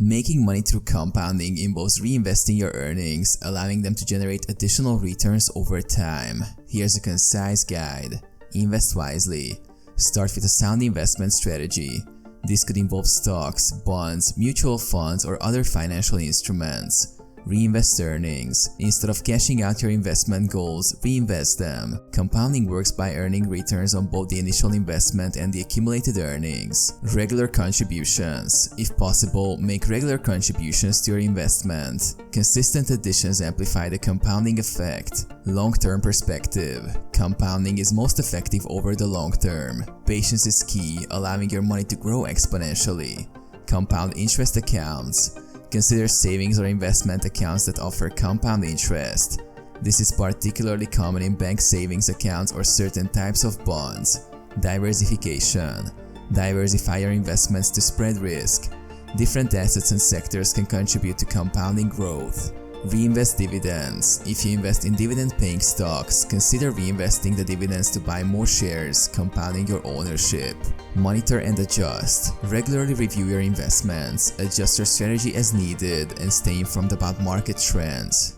Making money through compounding involves reinvesting your earnings, allowing them to generate additional returns over time. Here's a concise guide. Invest wisely. Start with a sound investment strategy. This could involve stocks, bonds, mutual funds, or other financial instruments. Reinvest earnings. Instead of cashing out your investment goals, reinvest them. Compounding works by earning returns on both the initial investment and the accumulated earnings. Regular contributions. If possible, make regular contributions to your investment. Consistent additions amplify the compounding effect. Long-term perspective. Compounding is most effective over the long term. Patience is key, allowing your money to grow exponentially. Compound interest accounts. Consider savings or investment accounts that offer compound interest. This is particularly common in bank savings accounts or certain types of bonds. Diversification. Diversify your investments to spread risk. Different assets and sectors can contribute to compounding growth. Reinvest dividends. If you invest in dividend-paying stocks, consider reinvesting the dividends to buy more shares, compounding your ownership. Monitor and adjust. Regularly review your investments, adjust your strategy as needed, and stay informed about market trends.